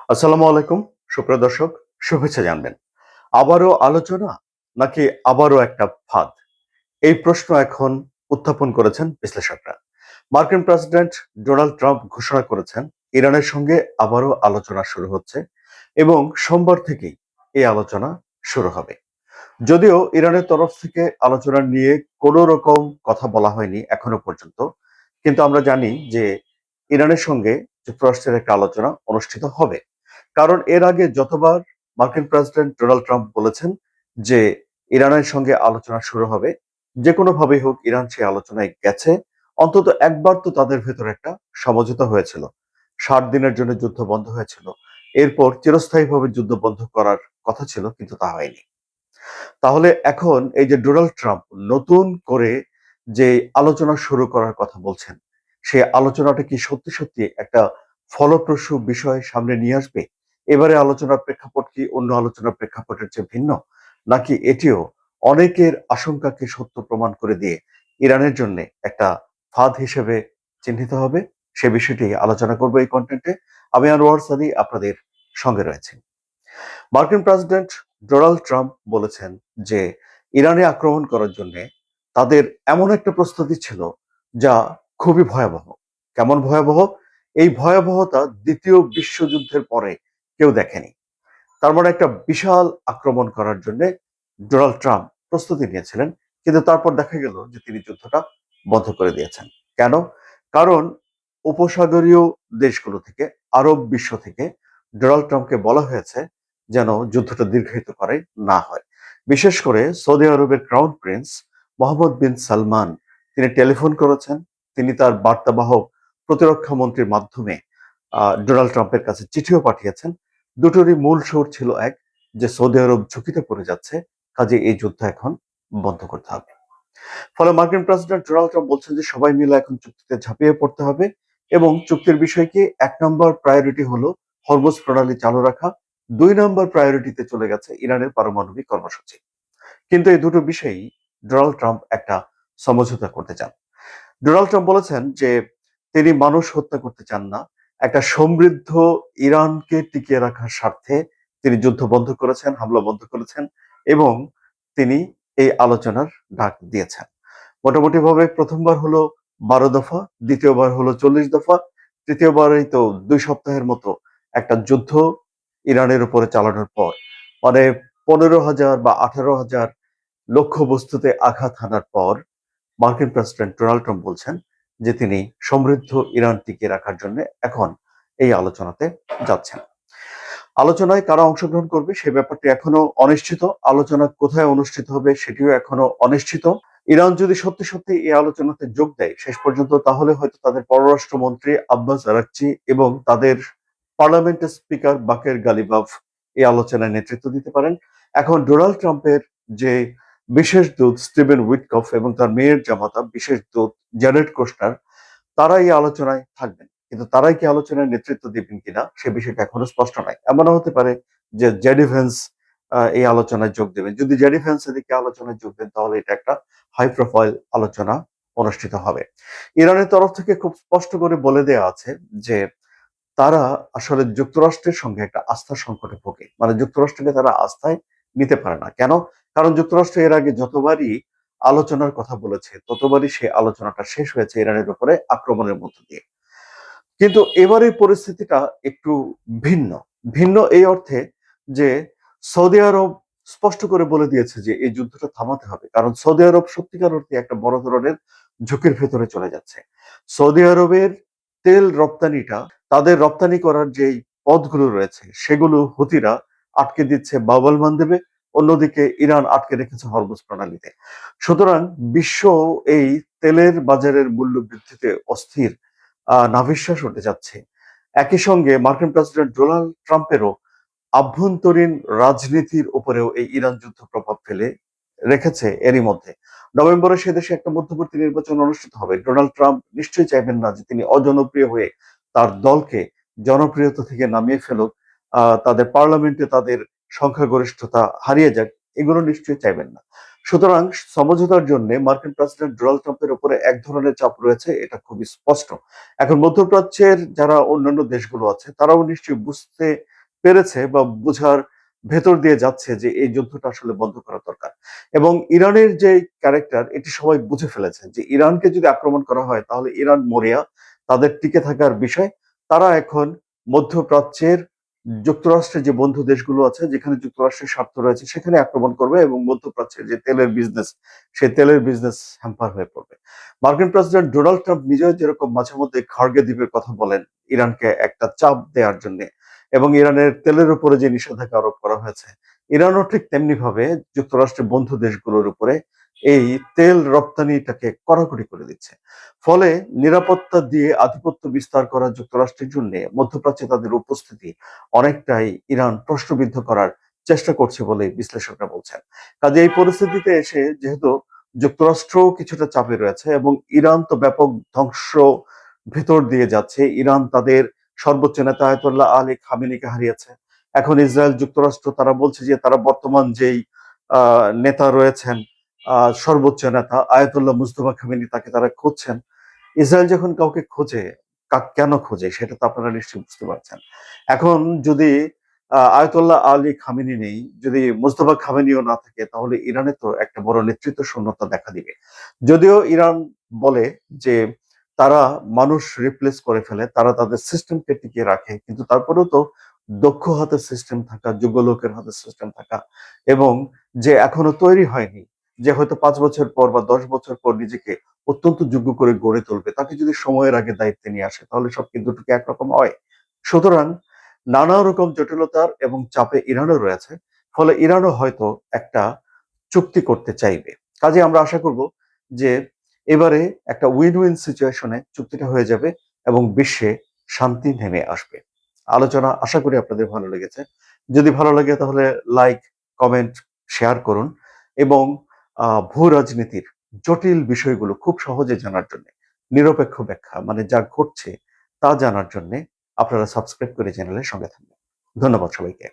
আসসালামু আলাইকুম। সুপ্রিয় দর্শক, শুভেচ্ছা জানবেন। আবারও আলোচনা নাকি আবারও একটা ফাঁদ? এই প্রশ্ন এখন উত্থাপন করেছেন বিশ্লেষকরা। মার্কিন প্রেসিডেন্ট ডোনাল্ড ট্রাম্প ঘোষণা করেছেন ইরানের সঙ্গে আবারও আলোচনা শুরু হচ্ছে এবং সোমবার থেকেই এই আলোচনা শুরু হবে। যদিও ইরানের তরফ থেকে আলোচনা নিয়ে কোনো রকম কথা বলা হয়নি এখনো পর্যন্ত, কিন্তু আমরা জানি যে ইরানের সঙ্গে যুক্তরাষ্ট্রের একটা আলোচনা অনুষ্ঠিত হবে। কারণ এর আগে যতবার মার্কিন প্রেসিডেন্ট ডোনাল্ড ট্রাম্প বলেছেন যে ইরানের সঙ্গে আলোচনা শুরু হবে, যে কোনোভাবেই হোক ইরান সেই আলোচনায় গেছে। অন্তত একবার তো তাদের ভেতরে একটা সমঝোতা হয়েছিল। 60 দিনের জন্য যুদ্ধ বন্ধ হয়েছিল। এরপর চিরস্থায়ীভাবে যুদ্ধ বন্ধ করার কথা ছিল, কিন্তু তা হয়নি। তাহলে এখন এই যে ডোনাল্ড ট্রাম্প নতুন করে যে আলোচনা শুরু করার কথা বলছেন, সেই আলোচনাটা কি সত্যি সত্যি একটা ফলপ্রসূ বিষয় সামনে নিয়ে আসবে? এবারে আলোচনার প্রেক্ষাপট কি অন্য আলোচনার প্রেক্ষাপটের চেয়ে ভিন্ন, নাকি এটিও অনেকের আশঙ্কাকে সত্য প্রমাণ করে দিয়ে ইরানের জন্য একটা ফাঁদ হিসেবে চিহ্নিত হবে? সে বিষয়টি আলোচনা করবো এই কন্টেন্টে। আমি আনোয়ার সাদি আপনাদের সঙ্গে রয়েছি। মার্কিন প্রেসিডেন্ট ডোনাল্ড ট্রাম্প বলেছেন যে ইরানে আক্রমণ করার জন্য তাদের এমন একটা প্রস্তুতি ছিল যা খুবই ভয়াবহ। কেমন ভয়াবহ? এই ভয়াবহতা দ্বিতীয় বিশ্বযুদ্ধের পরে কেউ দেখেনি। তার মানে একটা বিশাল আক্রমণ করার জন্য ডোনাল্ড ট্রাম্প প্রস্তুতি নিয়েছিলেন, কিন্তু তারপর দেখা গেল যে তিনি যুদ্ধটা বন্ধ করে দিয়েছেন। কেন? কারণ উপসাগরীয় দেশগুলো থেকে, আরব বিশ্ব থেকে ডোনাল্ড ট্রাম্পকে বলা হয়েছে যেন যুদ্ধটা দীর্ঘায়িত করে না হয়। বিশেষ করে সৌদি আরবের ক্রাউন প্রিন্স মোহাম্মদ বিন সালমান তিনি টেলিফোন করেছেন। তিনি তার বার্তাবাহক প্রতিরক্ষা মন্ত্রীর মাধ্যমে ডোনাল্ড ট্রাম্পের কাছে চিঠিও পাঠিয়েছেন। দুটোরই মূল সুর ছিল এক, যে সৌদি আরব ঝুঁকিতে পড়ে যাচ্ছে, কাজে এই যুদ্ধ এখন বন্ধ করতে হবে। ফলে মার্কিন প্রেসিডেন্ট ডোনাল্ড ট্রাম্প বলছেন যে সবাই মিলে এখন চুক্তিতে ঝাঁপিয়ে পড়তে হবে এবং চুক্তির বিষয় কি, 1 নম্বর প্রায়োরিটি হলো হরমুজ প্রণালী চালু রাখা, 2 নম্বর প্রায়োরিটিতে চলে গেছে ইরানের পারমাণবিক কর্মসূচি। কিন্তু এই দুটো বিষয়েই ডোনাল্ড ট্রাম্প একটা সমঝোতা করতে চান। ডোনাল্ড ট্রাম্প বলেছেন যে তিনি মানুষ হত্যা করতে চান না, একটা সমৃদ্ধ ইরানকে টিকিয়ে রাখার স্বার্থে তিনি যুদ্ধ বন্ধ করেছেন, হামলা বন্ধ করেছেন এবং তিনি এই আলোচনার ডাক দিয়েছেন। মোটামুটি ভাবে প্রথমবার হলো 12 দফা, দ্বিতীয়বার হলো 40 দফা, তৃতীয়বারই তো 2 সপ্তাহের মতো একটা যুদ্ধ ইরানের উপরে চালানোর পর, মানে 15,000 বা 18,000 লক্ষ্যবস্তুতে আঘাত হানার পর মার্কিন প্রেসিডেন্ট ডোনাল্ড ট্রাম্প বলছেন যে তিনি সমৃদ্ধ ইরান টিকিয়ে রাখার জন্য এখন এই আলোচনাতে যাচ্ছেন। আলোচনায় কারা অংশগ্রহণ করবে সে ব্যাপারটি এখনো অনিশ্চিত। আলোচনা কোথায় অনুষ্ঠিত হবে সেটিও এখনো অনিশ্চিত। ইরান যদি সত্যি সত্যি এই আলোচনাতে যোগ দেয় শেষ পর্যন্ত, তাহলে হয়তো তাদের পররাষ্ট্রমন্ত্রী আব্বাস আরাকচি এবং তাদের পার্লামেন্টের স্পিকার বাকের গালিবাফ এই আলোচনায় নেতৃত্ব দিতে পারেন। এখন ডোনাল্ড ট্রাম্পের যে বিশেষ দূত স্টিভেন উইটকফ এবং তার মেয়ের জামাতা বিশেষ দূত জ্যারেড কোশনার, তারা এই আলোচনায় থাকবেন, কিন্তু তারাই কি আলোচনায় নেতৃত্ব দিবেন কিনা সে বিষয়টা এখনো স্পষ্ট নয়। এমনও হতে পারে যে জেডি ভেন্স এই আলোচনায় যোগ দেবেন। যদি জেডি ভেন্স এদিকে আলোচনায় যোগ দেন, তাহলে এটা একটা হাই প্রোফাইল আলোচনা অনুষ্ঠিত হবে। ইরানের তরফ থেকে খুব স্পষ্ট করে বলে দেওয়া আছে যে তারা আসলে যুক্তরাষ্ট্রের সঙ্গে একটা আস্থার সংকটে ভোগে, মানে যুক্তরাষ্ট্রকে তারা আস্থায় নিতে পারে না। কেন? কারণ যুক্তরাষ্ট্র এর আগে যতবারই আলোচনার কথা বলেছে ততবারই সেই আলোচনাটা শেষ হয়েছে ইরানের উপরে আক্রমণের মধ্য দিয়ে। কিন্তু এবারের পরিস্থিতিটা একটু ভিন্ন। ভিন্ন এই অর্থে যে সৌদি আরব স্পষ্ট করে বলে দিয়েছে যে এই যুদ্ধটা থামাতে হবে। কারণ সৌদি আরব সত্যিকার অর্থে একটা বড় ধরনের ঝুঁকির ভেতরে চলে যাচ্ছে। সৌদি আরবের তেল রপ্তানিটা, তাদের রপ্তানি করার যেই পথগুলো রয়েছে সেগুলো হুতিরা আটকে দিচ্ছে বাব আল মানদেবে, অন্যদিকে ইরান আটকে রেখেছে হরমুজ প্রণালীতে। সুতরাং বিশ্ব এই তেলের বাজারের মূল্য বৃদ্ধিতে অস্থির, নাভিশ্বাস উঠে যাচ্ছে। একই সঙ্গে মার্কিন প্রেসিডেন্ট ডোনাল্ড ট্রাম্পেরও আভ্যন্তরীণ রাজনীতির উপরেও এই ইরান যুদ্ধ প্রভাব ফেলে রেখেছে এরই মধ্যে। নভেম্বরে সে দেশে একটা মধ্যবর্তী নির্বাচন অনুষ্ঠিত হবে। ডোনাল্ড ট্রাম্প নিশ্চয়ই চাইবেন না যে তিনি অজনপ্রিয় হয়ে তার দলকে জনপ্রিয়তা থেকে নামিয়ে ফেলুক, তাদের পার্লামেন্টে তাদের সংখ্যাগরিষ্ঠতা হারিয়ে যাক, এগুলো নিশ্চয়ই চাইবেন না। সুতরাং সমঝোতার জন্য মার্কিন প্রেসিডেন্ট ডোনাল্ড ট্রাম্পের উপরে এক ধরনের চাপ রয়েছে, এটা খুবই স্পষ্ট। এখন মধ্যপ্রাচ্যের যারা অন্যান্য দেশগুলো আছে তারাও নিশ্চয়ই বুঝতে পেরেছে বা বোঝার ভেতর দিয়ে যাচ্ছে যে এই যুদ্ধটা আসলে বন্ধ করা দরকার। এবং ইরানের যে ক্যারেক্টার এটি সবাই বুঝে ফেলেছে যে ইরানকে যদি আক্রমণ করা হয় তাহলে ইরান মরিয়া, তাদের টিকে থাকার বিষয়। তারা এখন মধ্যপ্রাচ্যের যুক্তরাষ্ট্রের যে বন্ধু দেশগুলো আছে যেখানে যুক্তরাষ্ট্রের স্বার্থ রয়েছে সেখানে আক্রমণ করবে এবং মধ্যপ্রাচ্যের যে তেলের বিজনেস, সেই তেলের বিজনেস হ্যাম্পার হয়ে পড়বে। মার্কিন প্রেসিডেন্ট ডোনাল্ড ট্রাম্প নিজেও যেরকম মাঝে মধ্যে খার্গে দ্বীপের কথা বলেন ইরানকে একটা চাপ দেওয়ার জন্য, এবং ইরানের তেলের উপরে যে নিষেধাজ্ঞা আরোপ করা হয়েছে, ইরানও ঠিক তেমনি ভাবে যুক্তরাষ্ট্রের বন্ধু দেশগুলোর উপরে এই তেল রপ্তানিটাকে কড়াকড়ি করে দিচ্ছে। ফলে নিরাপত্তা দিয়ে আধিপত্য বিস্তার করা যুক্তরাষ্ট্রের জন্য মধ্যপ্রাচ্যে তাদের উপস্থিতি অনেকটাই ইরান প্রশ্নবিদ্ধ করার চেষ্টা করছে বলে বিশ্লেষকরা বলছেন। কাজে এই পরিস্থিতিতে এসে যেহেতু যুক্তরাষ্ট্র কিছুটা চাপে রয়েছে এবং ইরান তো ব্যাপক ধ্বংস ভেতর দিয়ে যাচ্ছে, ইরান তাদের সর্বোচ্চ নেতা আয়াতুল্লাহ আলী খামেনিকে হারিয়েছে। এখন ইসরায়েল যুক্তরাষ্ট্র তারা বলছে যে তারা বর্তমান যেই নেতা রয়েছেন, সর্বোচ্চ নেতা আয়াতুল্লাহ মুস্তফা খামেনি, তাকে তারা খুঁজছেন। ইসরায়েল যখন কাউকে খোঁজে, কেন খোঁজে সেটা তো আপনারা নিশ্চয়ই বুঝতে পারছেন। এখন যদি আয়াতুল্লাহ আলী খামেনি নেই, যদি মুস্তফা খামেনিও না থাকে, তাহলে ইরানে তো একটা বড় নেতৃত্ব শূন্যতা দেখা দিবে। যদিও ইরান বলে যে তারা মানুষ রিপ্লেস করে ফেলে, তারা তাদের সিস্টেমকে টিকিয়ে রাখে, কিন্তু তারপরেও তো দক্ষ হাতের সিস্টেম থাকা, যোগ্য লোকের হাতের সিস্টেম থাকা, এবং যে এখনো তৈরি হয়নি, যে হয়তো 5 বছর পর বা 10 বছর পর নিজেকে অত্যন্ত যোগ্য করে গড়ে তুলবে, তাকে যদি সময়ের আগে দায়িত্বে নিয়ে আসে তাহলে সব কিন্তু একরকম হয়। সুতরাং নানা রকম জটিলতার এবং চাপে ইরানও রয়েছে, ফলে ইরানও হয়তো একটা চুক্তি করতে চাইবে। কাজে আমরা আশা করব যে এবারে একটা উইন উইন সিচুয়েশনে চুক্তিটা হয়ে যাবে এবং বিশ্বে শান্তি নেমে আসবে। আলোচনা আশা করি আপনাদের ভালো লেগেছে। যদি ভালো লাগে তাহলে লাইক, কমেন্ট, শেয়ার করুন, এবং ভূ রাজনীতির জটিল বিষয়গুলো খুব সহজে জানার জন্য, নিরপেক্ষ ব্যাখ্যা মানে যা ঘটছে তা জানার জন্য আপনারা সাবস্ক্রাইব করে চ্যানেলের সঙ্গে থাকবেন। ধন্যবাদ সবাইকে।